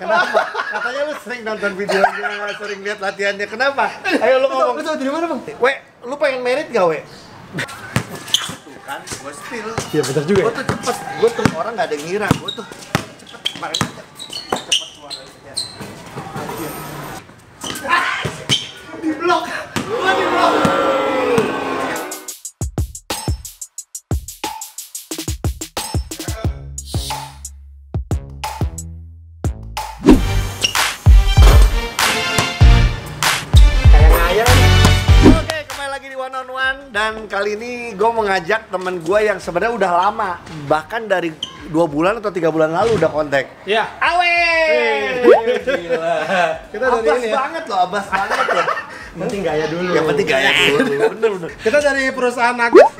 Kenapa? Katanya lu sering nonton videonya, sering lihat latihannya. Kenapa? Ayo lu ngomong. Lu tau dari mana, Bang? We, lu pengen merit gak, we? Tuh kan, gue spill. Iya, bener juga. Gue tuh cepet, gue tuh orang gak ada yang ngira. Gue tuh cepet, kemarin aja. Cepet suaranya. Di blok! Gue di blok! One on one, dan kali ini gue mengajak temen gue yang sebenarnya udah lama, bahkan dari 2 bulan atau 3 bulan lalu udah kontak. Iya. Awe! Gila. Kita dari Abas ini ya. banget loh, abas banget loh. Penting gaya dulu. Yang penting gaya dulu, bener. Kita dari perusahaan Nuggets.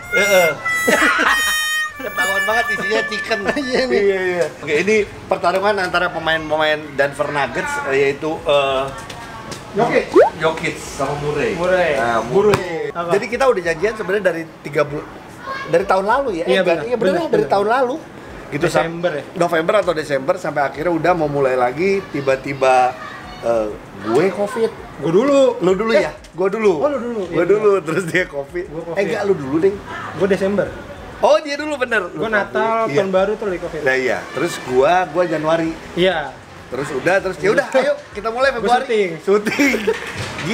Ketahuan banget isinya chicken. Iya. Oke, ini pertarungan antara pemain-pemain Denver Nuggets, yaitu Jokic sama Murray. Nah, Murray. Jadi kita udah janjian sebenarnya dari 3 bulan, dari tahun lalu ya. Iya, benar. Dari tahun lalu. Gitu, Desember ya? November atau Desember, sampai akhirnya udah mau mulai lagi, tiba-tiba gue Covid. Gue dulu. Lu dulu ya? Gue dulu. Oh, lu dulu. Gue dulu, terus dia Covid. Enggak, lu dulu deh. Gue Desember. Oh, dia dulu bener. Gue Natal, tahun baru tuh lagi Covid. Nah iya, terus gua Januari. Iya. Terus ya udah ayo kita mulai Februari. Syuting.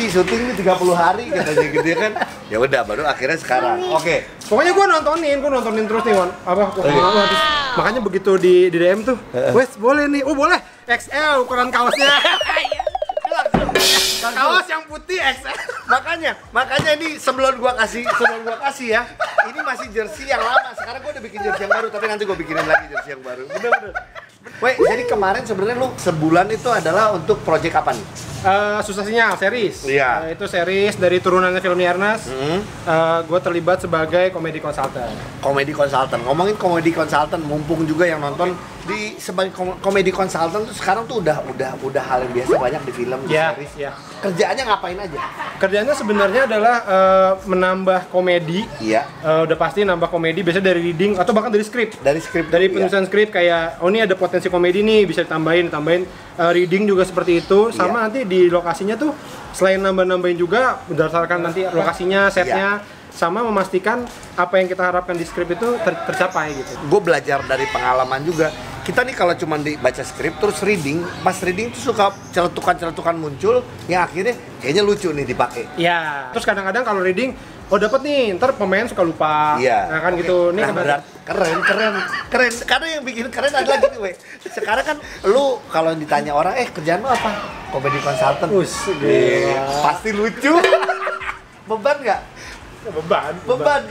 Syuting ini 30 hari katanya gitu ya kan. Ya udah baru akhirnya sekarang. Oke. Pokoknya gue nontonin terus nih, Wan. Makanya begitu di DM tuh, "Wes, boleh nih." Oh, boleh. XL ukuran kaosnya. Kaos yang putih XL. Makanya ini sebelum gua kasih ya. Ini masih jersey yang lama. Sekarang gua udah bikin jersey yang baru, tapi nanti gua bikinin lagi jersey yang baru. Bener. Weh, jadi kemarin sebenarnya lu sebulan itu adalah untuk project apa nih? Susah Sinyal series. Iya. Itu series dari turunannya film Ernest. Gue terlibat sebagai komedi konsultan. Komedi konsultan. Ngomongin komedi konsultan, mumpung juga yang nonton di sebagai komedi konsultan tuh sekarang tuh udah hal yang biasa banyak di film, di series. Iya. Kerjaannya ngapain aja? Kerjaannya sebenarnya adalah menambah komedi. Iya. Udah pasti nambah komedi biasanya dari reading atau bahkan dari skrip. Dari penulisan skrip kayak oh ini ada potensi komedi nih, bisa ditambahin reading juga seperti itu. Sama nanti di lokasinya tuh selain nambah-nambahin juga berdasarkan nanti lokasinya, setnya, sama memastikan apa yang kita harapkan di skrip itu tercapai gitu. Gue belajar dari pengalaman juga. Kita nih kalau cuma dibaca skrip terus reading, pas reading tuh suka celetukan muncul yang akhirnya kayaknya lucu nih dipakai. Iya. Terus kadang-kadang kalau reading, oh dapat nih, ntar pemain suka lupa. Iya. Nah kan gitu. Nih berat. Keren. Karena yang bikin keren adalah gini, weh. Sekarang kan lu kalau ditanya orang, kerjaan lu apa? Komedi konsultan. Pasti lucu. Beban nggak? Beban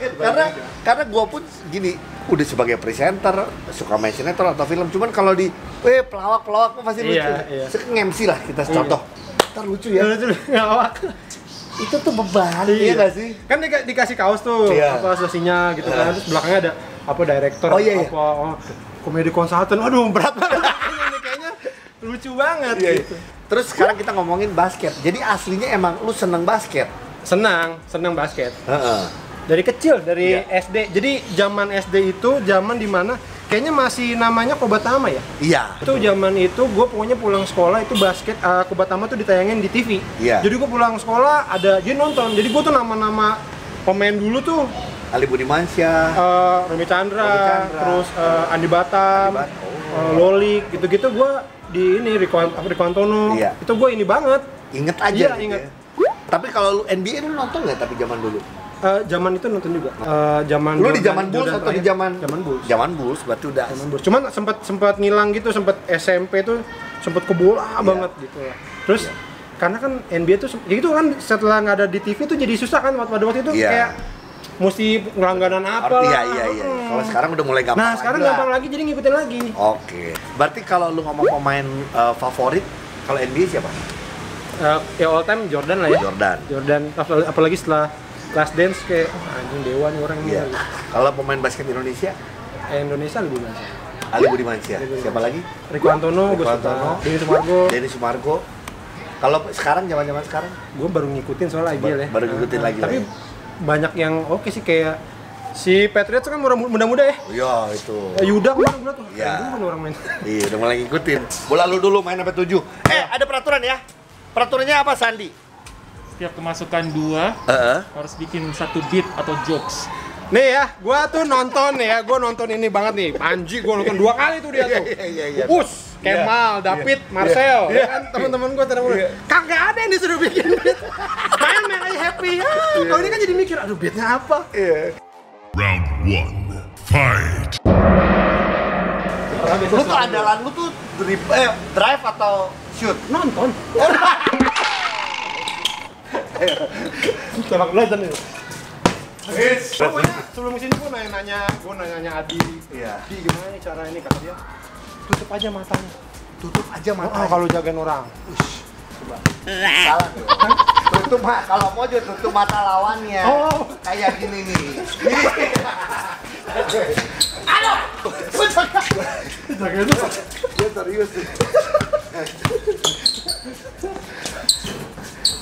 kan? Karena gua pun gini, udah sebagai presenter, suka main sinetron atau film, cuman kalau di pelawak mah pasti lucu. Iya. Nge-MC lah kita contoh. Ntar lucu ya. Ngelawak. Itu tuh beban, iya nggak sih? Kan dikasih kaos tuh, apa asosiasinya gitu kan, terus belakangnya ada apa direktur, komedi konsultan, aduh berat banget ini kayaknya lucu banget gitu. Terus sekarang kita ngomongin basket, jadi aslinya emang lu seneng basket? Senang basket. Dari kecil, dari SD, jadi zaman SD itu zaman dimana kayaknya masih namanya Kobatama ya? Iya. Itu zaman itu gue pokoknya pulang sekolah itu basket Kobatama tuh ditayangin di TV. Iya. Jadi gue pulang sekolah dia nonton. Jadi gue tuh nama-nama pemain dulu tuh Ali Budimansyah, Romy Chandra, terus Andi Batam, Lolik, gitu-gitu gue di ini Rico Antono. Iya. Itu gue ini banget. Inget aja. Iya, gitu inget. Ya. Tapi kalau lu NBA lu nonton nggak tapi zaman dulu? Zaman itu nonton juga. Zaman lu di zaman Bulls atau di zaman Bulls? Zaman Bulls berarti udah. Zaman Bulls. Cuman sempat ngilang gitu, sempat SMP tuh sempat ke bola banget gitu. Terus karena kan NBA tuh ya itu kan setelah nggak ada di TV tuh jadi susah kan pada waktu itu kayak mesti ngelangganan apa lah. Iya. Kalau sekarang udah mulai gampang. Nah, sekarang gampang lagi jadi ngikutin lagi. Oke. Berarti kalau lu ngomong pemain favorit kalau NBA siapa? Ya all time Jordan lah ya. Jordan apalagi setelah Last Dance kayak anjing dewa nih orang ini. Iya. Kalau pemain basket Indonesia? Indonesia Ali Budimansyah. Siapa lagi? Rico Antono, Denny Sumargo. Kalau sekarang zaman sekarang? Gue baru ngikutin soal IBL ya. Baru ngikutin lagi. Tapi banyak yang oke sih kayak Si Patriots kan muda-muda ya? Iya, itu. Yuda kemarin tuh. Iya. Keren orang main. Iya, udah mulai ngikutin. Bola lu dulu main sampai 7. Ada peraturan ya? Peraturannya apa, Sandi? Setiap kemasukan 2 harus bikin 1 beat atau jokes. Nih ya, gua tuh nonton ya, gua nonton ini banget nih. Panji gua nonton 2 kali tuh dia tuh. Iya. Us, Kemal, David, Marcel, ya kan teman-teman gua kagak ada yang disuruh bikin beat. Main aja happy. Kalau ini kan jadi mikir, aduh beatnya apa? Round 1, fight! Lu tuh andalan lu tuh drive atau shoot? Nonton. Sepak bola nih. Pokoknya sebelum kesini gue nanya Adi. Iya. Di gimana nih cara ini kata dia? Tutup aja matanya. Tutup aja matanya. Oh, kalau jagain orang. Coba. Salah dong. Tutup kalau mau juga tutup mata lawannya. Oh. Kayak gini nih. Aduh. Jagain lu. Dia serius sih.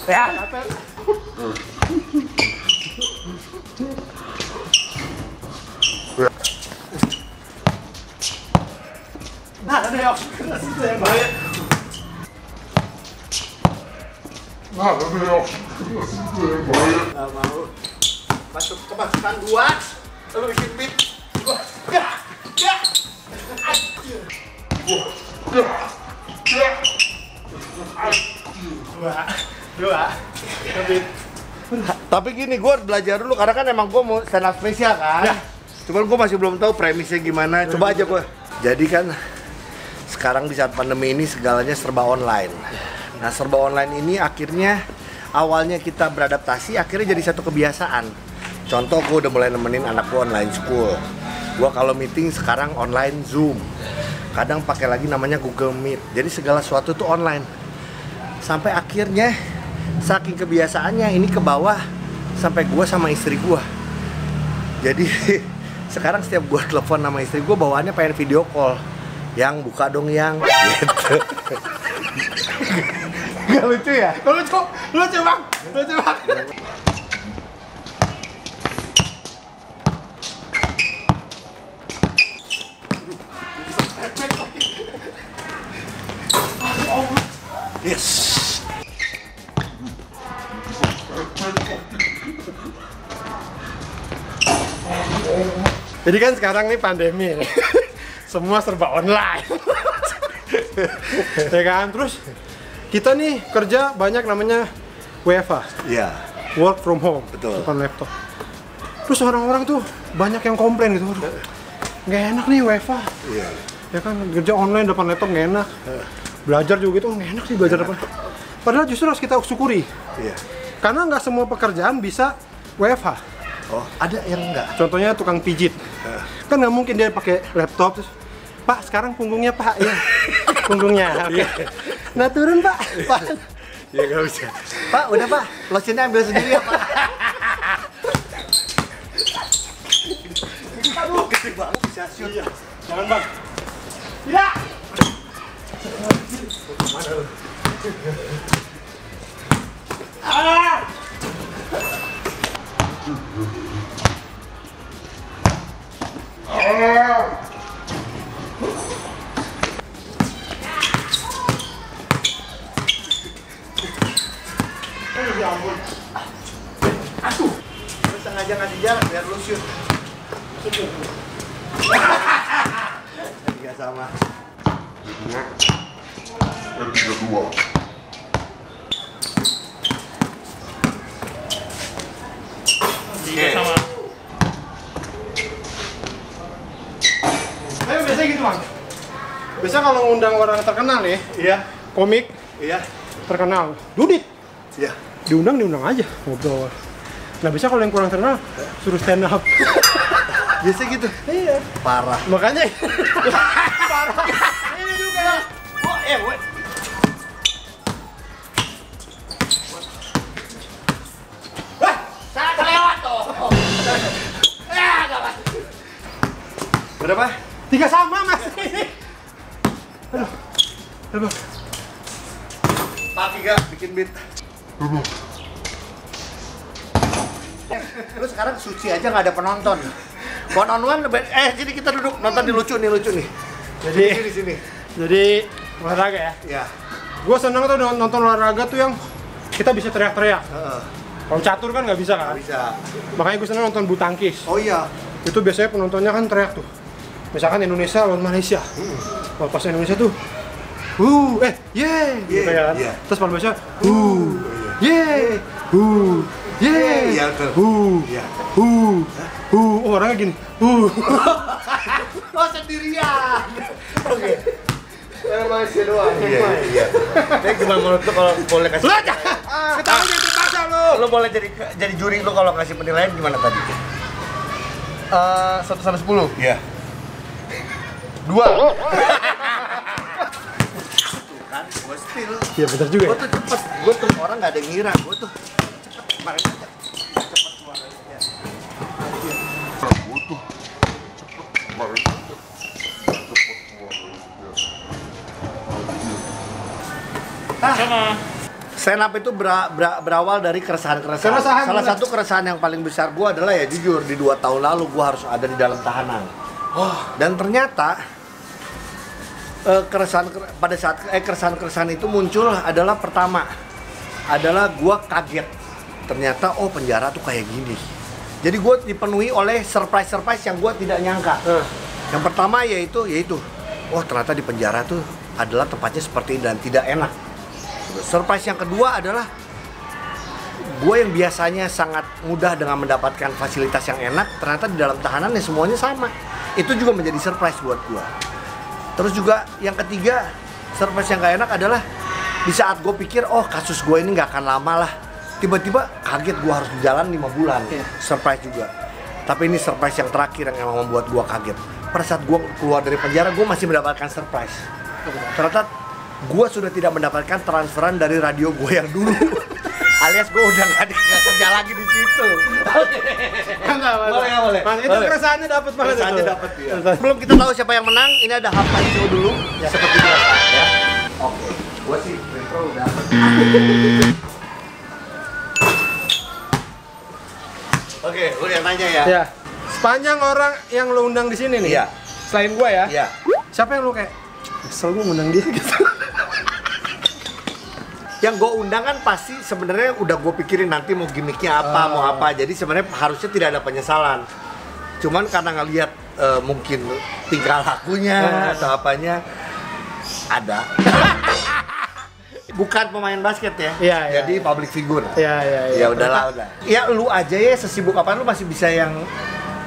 Ya, apa? Nah, ada yang itu yang bahaya. Nggak mau. Masuk kemasukan 2. Lu bikin beat. Dua. Tapi gini, gue belajar dulu karena kan emang gue mau stand up spesial kan. Ya. Cuman gue masih belum tahu premisnya gimana. Coba aja gue. Jadi kan sekarang di saat pandemi ini segalanya serba online. Nah, serba online ini akhirnya awalnya kita beradaptasi, akhirnya jadi satu kebiasaan. Contoh, gue udah mulai nemenin anak gue online school. Gue kalau meeting sekarang online Zoom. Kadang pakai lagi namanya Google Meet. Jadi segala sesuatu tuh online. Sampai akhirnya saking kebiasaannya ini ke bawah sampai gue sama istri gue. Jadi sekarang setiap gue telepon sama istri gue bawaannya pengen video call. Yang buka dong yang gitu. Gak lucu ya? Lucu bang. Yes. Jadi kan sekarang nih pandemi nih. Semua serba online. Ya kan? Terus kita nih kerja banyak namanya WFH. Iya. Work from home. Betul. Depan laptop. Terus orang-orang tuh banyak yang komplain gitu. Aduh, nggak enak nih WFH. Iya. Ya kan kerja online depan laptop nggak enak. Belajar juga gitu nggak enak sih belajar depan. Padahal justru harus kita syukuri. Iya. Karena nggak semua pekerjaan bisa WFH. Oh, ada yang enggak? Contohnya tukang pijit. Kan nggak mungkin dia pakai laptop terus, Pak sekarang punggungnya Pak, ya punggungnya. Oke. Nah turun Pak. Pak. Ya nggak bisa. Pak, udah Pak, lotionnya ambil sendiri ya Pak. Aduh, gede banget bisa shoot. Iya. Jangan Bang. Ya. Mana lu? Ah. Ya ampun. Aduh. Lu sengaja ngasih jarak biar lu shoot. Tiga sama. Tiga sama. Ayo biasanya gitu Bang. Biasanya kalau ngundang orang terkenal nih, Iya. komik Iya. terkenal, Dudit. Iya. Diundang aja ngobrol. Nah bisa kalau yang kurang terkenal suruh stand up. Biasanya gitu. Iya. Parah. Makanya parah. Ini juga. Oh, weh. Saya kelewat tuh. Berapa? 3 sama Mas. Aduh. Aduh. Pak 3 bikin beat. Lu sekarang suci aja nggak ada penonton. One on one, sini kita duduk nonton nih, lucu nih. Jadi di sini. Jadi olahraga ya. Ya. Gue seneng tuh nonton olahraga tuh yang kita bisa teriak-teriak. Heeh. Kalau catur kan nggak bisa kan? Bisa. Makanya gue seneng nonton bulu tangkis. Oh iya. Itu biasanya penontonnya kan teriak tuh. Misalkan Indonesia lawan Malaysia. Kalau pas Indonesia tuh, gitu ya kan. Yeah. Terus pas Malaysia, yeah, Iya, betul. Iya. Oh, orangnya gini, Oh, sendirian. Oke. Malaysia doang. Iya. Tapi gimana menurut lu kalau boleh kasih? ketawa jangan terpaksa lu. Lu boleh jadi juri lu kalau ngasih penilaian gimana tadi? 1/10. Iya. 2. Kan, gue spill. Iya benar juga. Gue tuh cepet, gue tuh orang nggak ada yang ngira, gue tuh cepet kemarin aja. Cepet suaranya. Sama. Stand up itu berawal dari keresahan-keresahan. Keresahan, Salah bener. satu keresahan yang paling besar gue adalah ya jujur di 2 tahun lalu gue harus ada di dalam tahanan. Dan ternyata keresahan itu muncul adalah pertama adalah gue kaget ternyata penjara tuh kayak gini. Jadi gue dipenuhi oleh surprise yang gue tidak nyangka. Yang pertama yaitu ternyata di penjara tuh adalah tempatnya seperti ini dan tidak enak. Surprise yang kedua adalah gue yang biasanya sangat mudah dengan mendapatkan fasilitas yang enak, ternyata di dalam tahanan ya semuanya sama. Itu juga menjadi surprise buat gue. Terus juga yang ketiga, surprise yang gak enak adalah di saat gue pikir, kasus gue ini gak akan lama lah, tiba-tiba kaget gue harus jalan 5 bulan. Surprise juga. Tapi ini surprise yang terakhir yang emang membuat gue kaget. Pada saat gue keluar dari penjara, gue masih mendapatkan surprise. Ternyata gue sudah tidak mendapatkan transferan dari radio gue yang dulu. Alias gue udah nggak kerja lagi di situ. Boleh. Mas, itu keresahannya dapat banget. Keresahannya dapat ya. Sebelum kita tahu siapa yang menang, ini ada halftime show dulu ya. Seperti biasa ya. Oke. Gue sih intro udah. Oke, lu yang nanya ya. Ya. Sepanjang orang yang lo undang di sini nih. Iya. Selain gua ya. Iya. Siapa yang lo kayak kesel gua ngundang dia gitu. Yang gue undang kan pasti sebenarnya udah gue pikirin nanti mau gimmicknya apa, mau apa. Jadi sebenarnya harusnya tidak ada penyesalan. Cuman karena ngelihat mungkin tingkah lakunya atau apanya ada. Bukan pemain basket ya. Iya, Jadi public figure. Iya. Ya udahlah. Ya lu aja ya sesibuk apaan lu masih bisa yang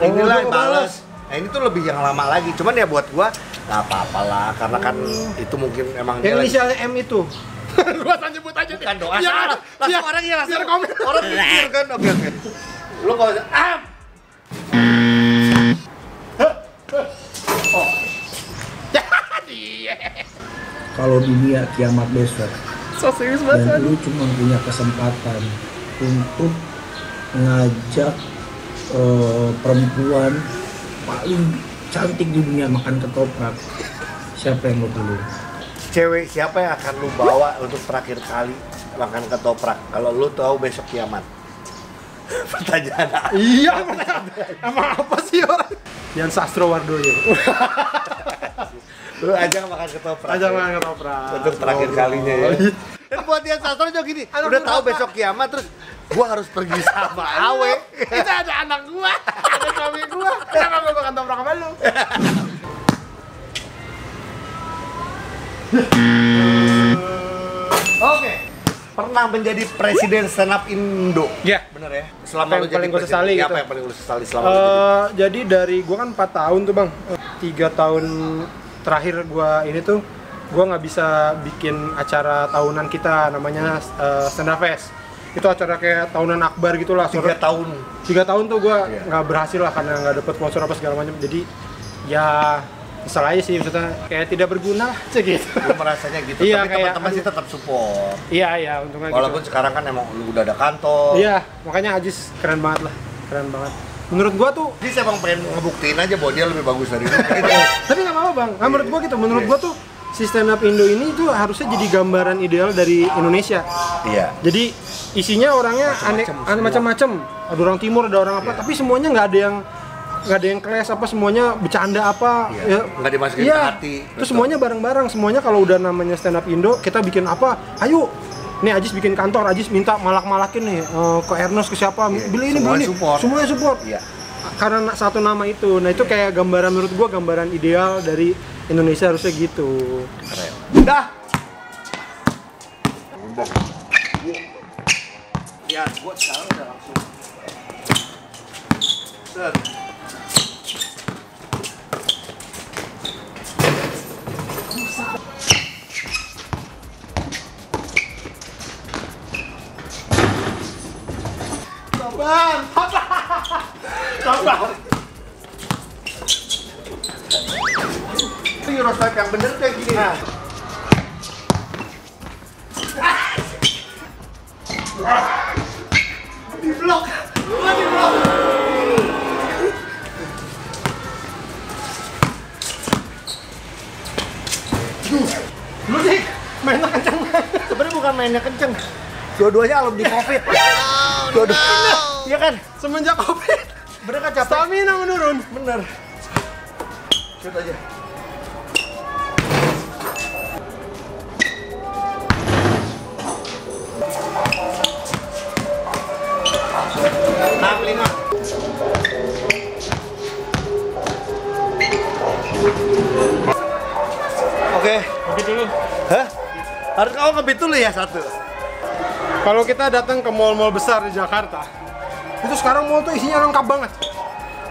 inilah balas. Nah ini tuh lebih yang lama lagi. Cuman ya buat gua nggak apa-apalah karena kan itu mungkin emang Yang inisialnya M itu. Gua sebut aja kan doa salah. Langsung orang ya langsung komen. Orang pikir kan oke. Lu kalau kalau dunia kiamat besok so serius dan lu cuma punya kesempatan untuk ngajak perempuan paling cantik di dunia makan ketoprak, siapa yang lu pilih? Cewek siapa yang akan lu bawa untuk terakhir kali makan ketoprak kalau lu tahu besok kiamat? Pertanyaan. Iya, emang apa sih orang? Yang Sastro Wardoyo. Lu aja makan ketoprak. Aja makan ketoprak. Untuk terakhir kalinya ya. Dan buat Dian Sastro juga gini, udah tahu besok kiamat terus gua harus pergi sama Awe. Itu ada anak gua, ada suami gua. Kenapa gua makan ketoprak sama lu? Oke. Pernah menjadi presiden stand up Indo. Iya. Bener ya? Apa yang paling gua sesali gitu? Apa yang paling gua sesali selama lu jadi? Jadi dari gua kan 4 tahun tuh bang, 3 tahun terakhir gua ini tuh gua nggak bisa bikin acara tahunan kita namanya Stand Up Fest. Itu acara kayak tahunan akbar gitulah. 3 tahun. 3 tahun tuh gua Iya. nggak berhasil lah karena nggak dapet sponsor apa segala macam. Jadi ya kesel aja sih, maksudnya kayak tidak berguna lah segitu. Gue merasanya gitu, Iya, tapi kayak, teman-teman sih tetap support. Iya, untungnya Walaupun gitu. sekarang kan emang lu udah ada kantor. Iya, makanya Ajis keren banget lah, keren banget. Menurut gua tuh, Jadi saya emang pengen ngebuktiin aja bahwa dia lebih bagus dari lu. Gitu. tapi nggak apa-apa bang, menurut gua gitu, menurut gua tuh si stand up Indo ini tuh harusnya jadi gambaran ideal dari Indonesia. Iya. Jadi isinya orangnya macam-macam. Ada orang timur, ada orang apa, tapi semuanya nggak ada yang kelas apa, semuanya bercanda apa, ya, nggak dimasukin ke hati. Terus semuanya bareng-bareng, semuanya kalau udah namanya stand up Indo, kita bikin apa, ayo. Nih Ajis bikin kantor, Ajis minta malak-malakin nih ke Ernest, ke siapa, beli ini, semuanya support. Iya. Karena satu nama itu, nah itu kayak gambaran, menurut gua gambaran ideal dari Indonesia harusnya gitu. Keren. Udah. Ya, gua sekarang udah langsung. Set. Bang, sabar. Itu Eurostep yang bener kayak gini. Nah. Di blok. Lu sih mainnya kenceng. Sebenarnya bukan mainnya kenceng. Dua-duanya alumni Covid. Dua-duanya. Iya kan? Semenjak Covid. Bener kan capek? Stamina menurun. Bener. Shoot aja. Oke. Ngebit dulu. Hah? Harus kau ngebit dulu ya satu. Kalau kita datang ke mall-mall besar di Jakarta, itu sekarang mall tuh isinya lengkap banget,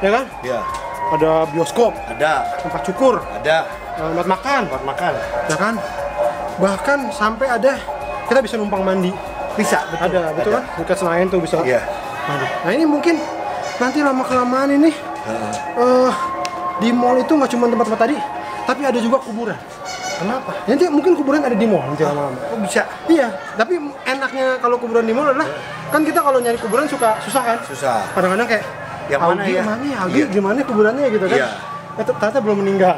ya kan? Iya. Ada bioskop, Ada. tempat cukur, Ada. tempat makan, Ya kan? Bahkan sampai ada kita bisa numpang mandi. Bisa, betul. Ada, betul kan? Dekat Senayan tuh bisa Iya. mandi. Nah ini mungkin nanti lama-kelamaan ini di mall itu nggak cuma tempat-tempat tadi, tapi ada juga kuburan. Kenapa? Nanti mungkin kuburan ada di mall nanti lama-lama. Kok bisa? Iya, tapi enaknya kalau kuburan di mall adalah kan kita kalau nyari kuburan suka susah kan? Susah. Kadang-kadang kayak Yang mana Augie ya? Mana ya? Augie Iya. gimana kuburannya gitu kan? Iya. Ternyata belum meninggal.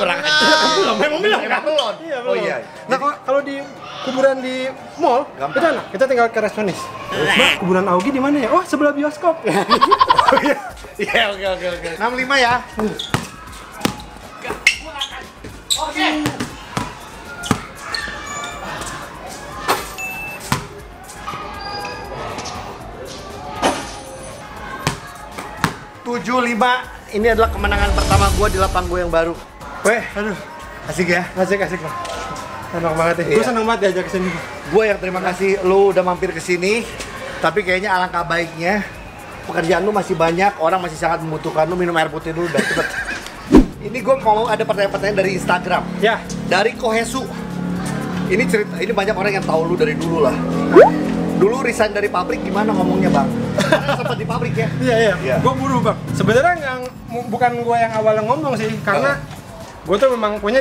Kurang aja. Memang bilang kan? Belum. Iya, Oh belum. iya. Nah kalau di kuburan di mall, Gampang. itu enak. Kita tinggal ke resepsionis. Mbak, kuburan Augie di mana ya? Oh, sebelah bioskop. Iya, oke. 65 ya. Oke. 75, ini adalah kemenangan pertama gue di lapang gue yang baru. Weh, Aduh, asik ya? asik Bang. Enak banget ya. Gue Iya. seneng banget diajak kesini. Gue yang terima kasih lu udah mampir ke sini. Tapi kayaknya alangkah baiknya pekerjaan lu masih banyak, orang masih sangat membutuhkan lu minum air putih dulu dan cepet. Ini gue mau ada pertanyaan-pertanyaan dari Instagram. Ya. Dari Kohesu. Ini cerita, ini banyak orang yang tahu lu dari dulu lah. Dulu resign dari pabrik gimana ngomongnya bang? Karena sempat di pabrik ya? Iya. Iya. Gue buru bang. Sebenarnya bukan gue yang awalnya ngomong sih, karena gue tuh memang punya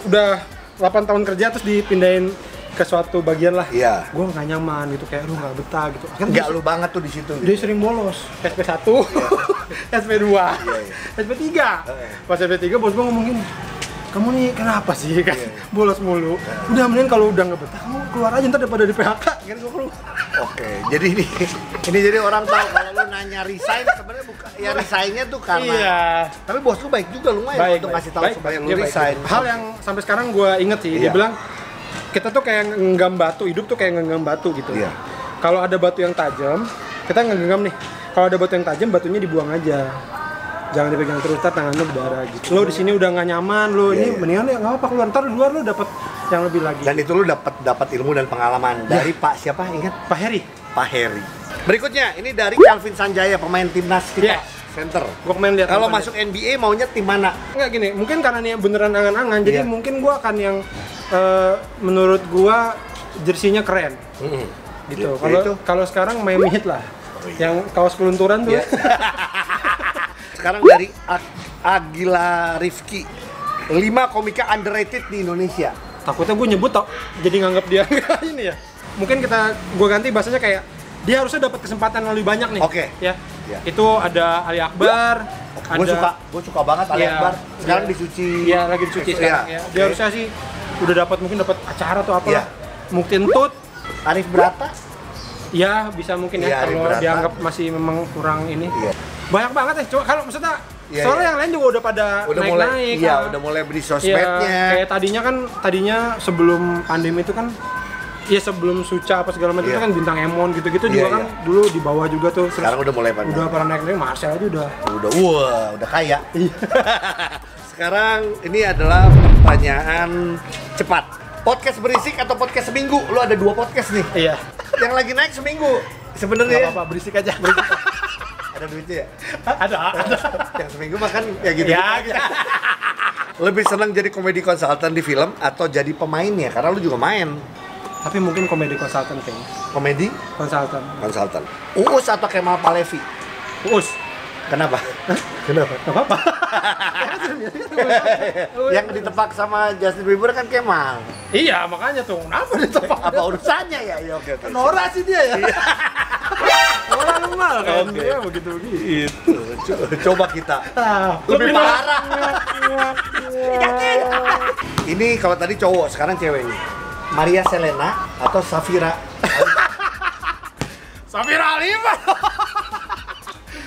udah 8 tahun kerja terus dipindahin ke suatu bagian lah. Iya. Gue nggak nyaman gitu, kayak lu nggak betah gitu. Enggak lu banget tuh di situ. Dia sering bolos. SP1, SP2, SP3. Pas SP3 bos gue ngomong gini, kamu nih kenapa sih kan bolos mulu? Udah mending kalau udah nggak betah kamu keluar aja ntar daripada di PHK. Kan gue keluar. Oke, jadi ini jadi orang tahu kalau lu nanya resign sebenarnya bukan ya resignnya tuh karena. Iya. Tapi bos lu baik juga lumayan untuk ngasih tahu supaya lu Dia baik. resign. Hal yang sampai sekarang gue inget sih, dia Iya. bilang kita tuh kayak ngenggam batu, hidup tuh kayak ngenggam batu gitu. Iya. Kalau ada batu yang tajam, kita ngenggam nih. Kalau ada batu yang tajam, batunya dibuang aja. Jangan dipegang terus, ntar tangan lu berdarah gitu. Lo di sini udah nggak nyaman, lo ini mendingan ya nggak apa-apa keluar. Ntar di luar lo dapat yang lebih lagi. Dan itu lu dapat ilmu dan pengalaman dari Pak siapa ingat? Pak Heri, Pak Heri. Berikutnya ini dari Calvin Sanjaya pemain timnas kita. Iya. Center. gua kemarin lihat. Kalau nonton masuk NBA maunya tim mana? Enggak gini, mungkin karena nih beneran angan-angan, jadi Iya. mungkin gua akan yang menurut gua jersinya keren. Gitu. Ya itu. Kalau sekarang Miami Heat lah. Yang kaos pelunturan tuh. Iya. Sekarang dari Agila Rifki. 5 komika underrated di Indonesia. Takutnya gue nyebut jadi nganggap dia ini ya. Mungkin gue ganti bahasanya kayak dia harusnya dapat kesempatan yang lebih banyak nih. Oke. Ya. Iya. Itu ada Ali Akbar, Gue suka banget Ali Iya. Akbar. Sekarang dicuci. Iya, lagi dicuci sekarang ya. Dia harusnya sih udah mungkin dapat acara atau apa Iya. lah. Mungkin Tut. Arif Brata. Ya, bisa mungkin Iya, ya Arif kalau Brata. dianggap masih memang kurang ini. Iya. Banyak banget ya. Coba kalau maksudnya Iya, soalnya iya. yang lain juga udah pada naik-naik. Iya, kan. udah mulai beli Iya, sosmednya. kayak tadinya sebelum pandemi itu kan ya sebelum Suca apa segala macam Iya. itu kan bintang Emon gitu-gitu Iya, juga iya. kan dulu di bawah juga tuh. Terus Sekarang udah mulai pandai. udah pada naik-naik, Marcel aja udah. Udah kaya. Sekarang ini adalah pertanyaan cepat. Podcast berisik atau podcast seminggu? Lu ada 2 podcast nih. Iya. Yang lagi naik seminggu. Gak Sebenarnya apa-apa, berisik aja. ada duitnya ya. ada. Yang seminggu makan ya gitu. Ya, gitu. Lebih senang jadi komedi konsultan di film atau jadi pemainnya? Karena lu juga main Tapi mungkin komedi konsultan kayaknya. komedi Konsultan. konsultan. Uus atau Kemal Palevi? Us. Kenapa? Kenapa? Gak apa-apa. Yang ditebak sama Justin Bieber kan Kemal. Iya, makanya tuh. Kenapa ditebak? Apa urusannya ya? Iya, oke. Nora sih dia ya. Orang normal kan. Oke. Dia begitu-begitu. Itu. Coba kita. Lebih parah. Ini kalau tadi cowok, sekarang cewek nih. Maria Selena atau Safira? Safira Alima.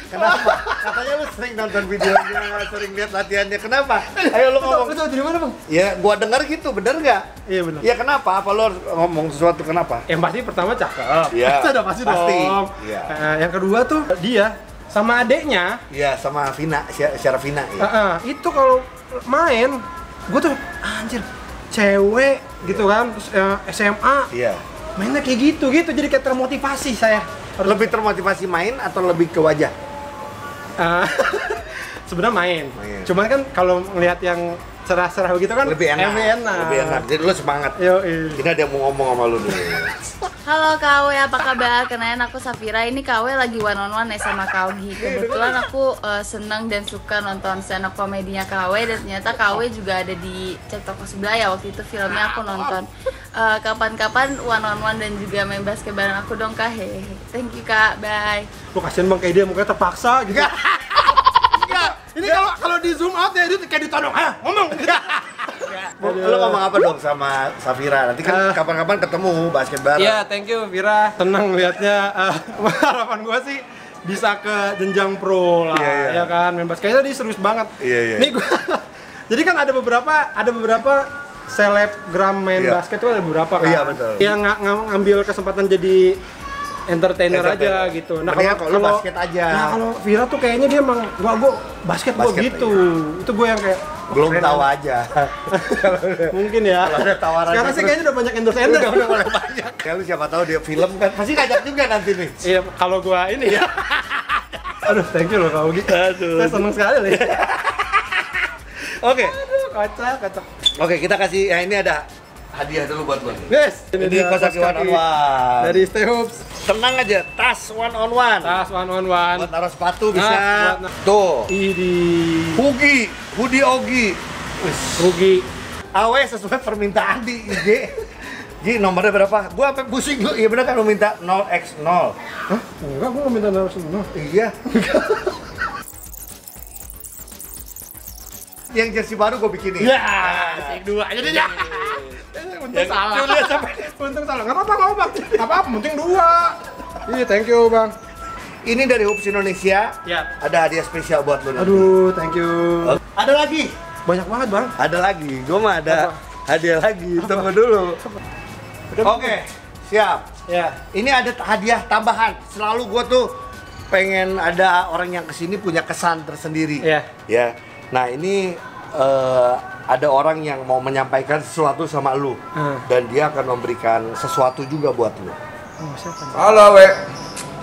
Kenapa? Katanya lu sering nonton videonya, sering lihat latihannya. Kenapa? Ayo lu ngomong. Lu tahu dari mana, Bang? Ya, gua dengar gitu, bener nggak? Iya benar. Ya kenapa? Apa lu harus ngomong sesuatu kenapa? Yang pasti pertama cakep. Iya. Itu udah pasti dong. Iya. Yang kedua tuh dia sama adeknya. Iya, sama Vina, Syarafina ya. Itu kalau main, gue tuh anjir cewek gitu kan, terus, SMA Iya. mainnya kayak gitu jadi kayak termotivasi saya. Lebih termotivasi main atau lebih ke wajah? Sebenarnya main. Cuman kan kalau ngelihat yang cerah-cerah begitu kan lebih enak. enak. Lebih enak. Jadi lu semangat. Yoi. Ini ada yang mau ngomong sama lu nih. Halo KW, apa kabar? Kenalin aku Safira, ini KW lagi one on one nih sama Kaugi. Kebetulan aku seneng dan suka nonton stand up komedinya KW, dan ternyata KW juga ada di Cek Toko Sebelah ya, waktu itu filmnya aku nonton. Kapan-kapan one on one dan juga main basket bareng aku dong Kak. Hehehe. Thank you Kak, bye. Lu kasihan Bang, kayak dia mukanya terpaksa gitu. Enggak. Ini kalau di zoom out ya dia kayak ditodong. Ngomong. Lu ngomong apa dong sama Safira? Nanti kan kapan-kapan ketemu basket bareng. Iya, thank you Vira. Tenang lihatnya. Harapan gua sih bisa ke jenjang pro lah, Iya, iya. ya kan. Main basket kayaknya dia serius banget. Iya, iya. Nih gua jadi kan ada beberapa selebgram main Iya. basket tuh ada beberapa kan. Iya, betul. Yang ngambil kesempatan jadi entertainer aja Entertainer. gitu. Mendingan kalau lu basket aja. Nah, kalau Vira tuh kayaknya dia emang gua basket Basket, gitu. Itu gua yang kayak Belum keren tahu aja. aja. Mungkin ya. Kalau ada tawaran Sekarang sih terus- kayaknya udah banyak endorse-endorse. Udah mulai banyak. Ya lu siapa tahu dia film kan pasti ngajak juga nanti nih. Iya, kalau gua ini ya. Aduh, thank you loh kau gitu. Saya seneng sekali loh. Oke. Aduh, kocak. Oke, kita kasih ya ini ada hadiah dulu buat lu. Guys, Ini dia kos kaki one on one. dari Stay Hoops. Tenang aja, tas one on one. Tas one on one. Buat taruh sepatu bisa. buat- Tuh. Ini Hoodie Ogi. rugi. Awe sesuai permintaan di IG. Gi, nomornya berapa? Gua sampai pusing lu. Iya bener kan lu minta 0x0. Hah? Enggak, gua nggak minta naruh semua. Iya. Yang jersey baru gue bikinin. Ya, sing dua aja deh ya. Untung salah. Untung salah. Enggak apa-apa. Enggak apa-apa, penting dua. Iya, thank you, Bang. Ini dari Hoops Indonesia. Ya. Ada hadiah spesial buat lu. nanti. Aduh, thank you. Ada lagi. Banyak banget, Bang. Ada lagi. Gua mah ada Apa? hadiah lagi. Tunggu dulu. Oke, siap. Ya. Ini ada hadiah tambahan. Selalu gua tuh pengen ada orang yang kesini punya kesan tersendiri. Iya. Ya. Nah ini ada orang yang mau menyampaikan sesuatu sama lu dan dia akan memberikan sesuatu juga buat lu. Oh, siapa? Halo, we.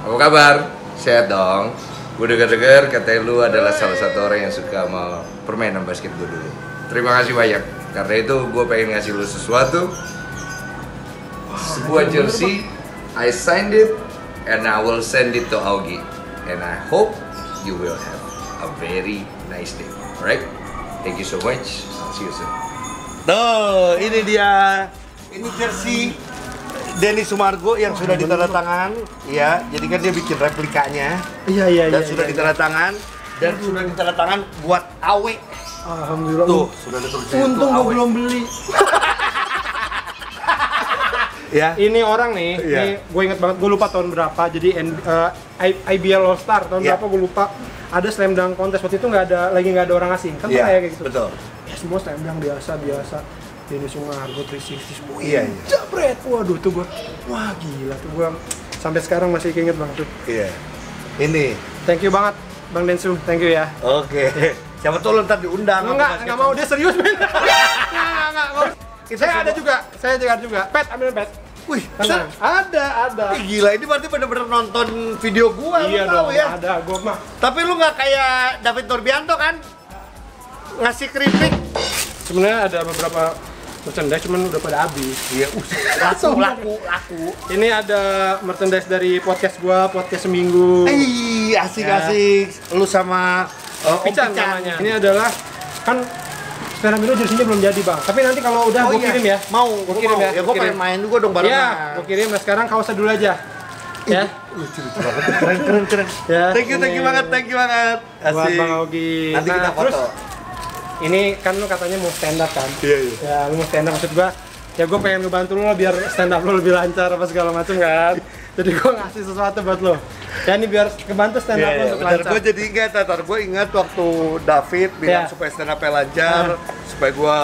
Apa kabar? Sehat dong. Gue denger-denger katanya lu adalah salah satu orang yang suka sama permainan basket gue dulu. Terima kasih banyak. Karena itu gue pengen ngasih lu sesuatu. Sebuah jersey. I signed it and I will send it to Augie. And I hope you will have a very nice day. Alright? Thank you so much. I'll see you soon. Tuh, ini dia. Ini jersey Denny Sumargo yang sudah ditandatangan, ya. Jadi kan dia bikin replikanya. Iya. Dan sudah ditandatangan dan sudah ditandatangan buat Awe. Alhamdulillah. Tuh, sudah ditulis. Untung gue belum beli. Ya. Ini orang nih, Iya. nih gue inget banget, gue lupa tahun berapa. Jadi IBL All Star tahun Iya. berapa gue lupa. Ada slam dunk kontes waktu itu nggak ada orang asing. Kan Iya, kayak gitu. betul. Ya semua slam dunk biasa. Denny Sumargo 360 semua. Iya. Jabret. Waduh tuh gue, wah gila tuh gue sampai sekarang masih keinget banget tuh. Iya. Ini. Thank you banget Bang Densu, thank you ya. Oke. Siapa tahu lo ntar diundang. Enggak mau, dia serius men. Enggak. Saya ada juga. Pet, ambil pet. Wih, Tenang. Ada. Ih, gila, ini berarti bener-bener nonton video gua, Iya lu tahu dong, ya. ada gua mah. Tapi lu nggak kayak David Norbianto kan? Ngasih keripik. Sebenarnya ada beberapa merchandise cuman udah pada habis. Iya, laku. Ini ada merchandise dari podcast gua, podcast seminggu. Asik. Lu sama Om Pican namanya. Ini adalah kan sekarang itu jersinya belum jadi bang. Tapi nanti kalau udah gua kirim ya. Gua kirim ya. Ya gua pengen main juga dong barengan. Iya, gua kirim. Nah sekarang kaosnya dulu aja. Ya. Lucu banget. Keren. Ya, Thank you banget. Buat Bang Augie. Nanti kita foto. Terus, ini kan lu katanya mau stand up kan? Iya. Ya lu mau stand up, maksud gua ya gua pengen ngebantu lu biar stand up lu lebih lancar apa segala macam kan. Jadi gua ngasih sesuatu buat lu. Ya ini biar kebantu stand up lu untuk Bentar, lancar. gue jadi ingat waktu David bilang supaya stand up-nya lancar, supaya gue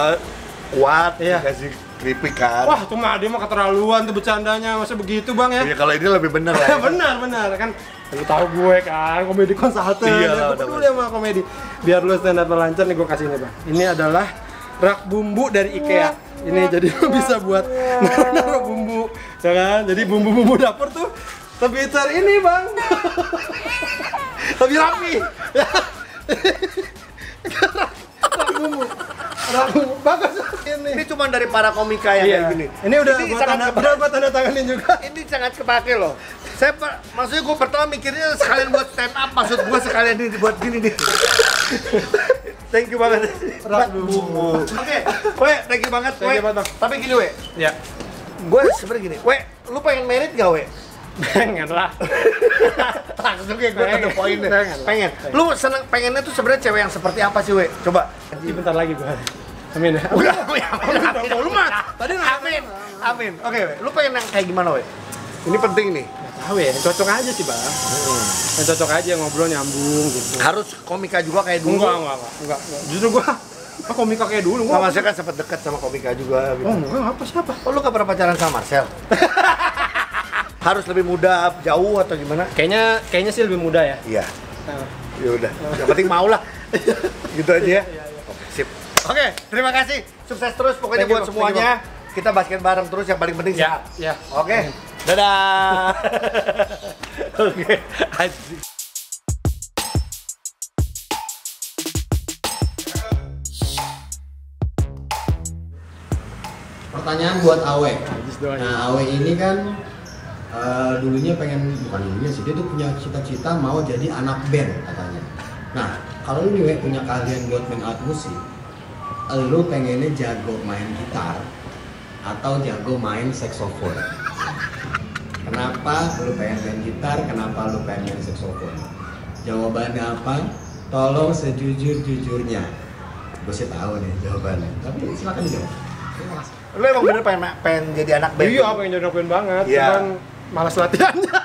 kuat, dikasih keripik kan. Wah, cuma dia mah keterlaluan tuh bercandanya, masa begitu bang ya? Iya, kalau ini lebih bener lah. Ya. benar kan. Lu tahu gue kan, komedi konsultan. Iya lah, gue peduli sama komedi. Biar lu stand up lancar nih gue kasih ini bang. Ini adalah rak bumbu dari IKEA. Ini jadi lu bisa buat naruh bumbu, ya kan? Jadi bumbu-bumbu dapur tuh lebih ini bang, lebih rapi. Rak bumbu bagus ini. Ini cuma dari para komika yang kayak gini. Ini udah gua tanda tanganin juga. Ini sangat kepake loh. Maksudnya gue pertama mikirnya sekalian buat stand up, maksud gue sekalian ini buat gini nih. Thank you banget. Rak bumbu. Oke, we, thank you banget, we. Tapi gini, we. Ya. Gue sebenarnya gini, we, lu pengen merit gak, we? Pengen lah. Langsung kayak gue ada poinnya. Pengen. Lu pengennya tuh sebenarnya cewek yang seperti apa sih, we? Coba. Bentar lagi gue. Amin ya. Udah, lu mah. Tadi amin. Oke, we. Lu pengen yang kayak gimana, we? Ini penting nih. Tahu ya, cocok aja sih bang. Yang cocok aja ngobrol nyambung gitu. Harus komika juga kayak dulu. Enggak. Justru gua komika kayak dulu. Sama Marcel kan sempat dekat sama komika juga gitu. Oh, enggak, siapa? Oh, lu gak pernah pacaran sama Marcel? Harus lebih muda, jauh atau gimana? Kayaknya sih lebih muda ya. Iya. Ya udah. Yang penting mau lah. Gitu aja ya. Sip. Oke, terima kasih. Sukses terus pokoknya buat semuanya. Kita basket bareng terus, yang paling penting sehat. Ya. Oke. Dadah. Oke. Asik. Pertanyaan buat Awe. Nah, Awe ini kan dulunya bukan dulunya sih, dia tuh punya cita-cita mau jadi anak band katanya. Nah, kalau lu nih punya keahlian buat main alat musik, lu pengennya jago main gitar atau jago main saksofon? Kenapa lu pengen main gitar? Kenapa lu pengen main saksofon? Jawabannya apa? Tolong sejujur-jujurnya. Gue sih tahu nih jawabannya, tapi silakan dijawab. Lu emang bener pengen jadi anak band? Iya, pengen jadi anak band banget. Cuman malas latihannya.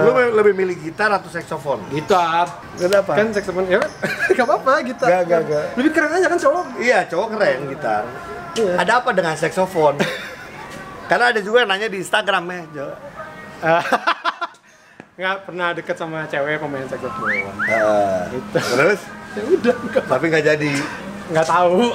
Lu lebih milih gitar atau saksofon? Gitar. Kenapa? Kan saksofon ya kan? Gak apa-apa gitar. Gak. Lebih keren aja kan cowok. Iya, cowok keren gitar. Ada apa dengan saksofon? Karena ada juga yang nanya di Instagram ya, Jo. Nggak pernah deket sama cewek pemain saksofon. Gitu. Terus? Ya udah. Tapi nggak jadi. Nggak tahu.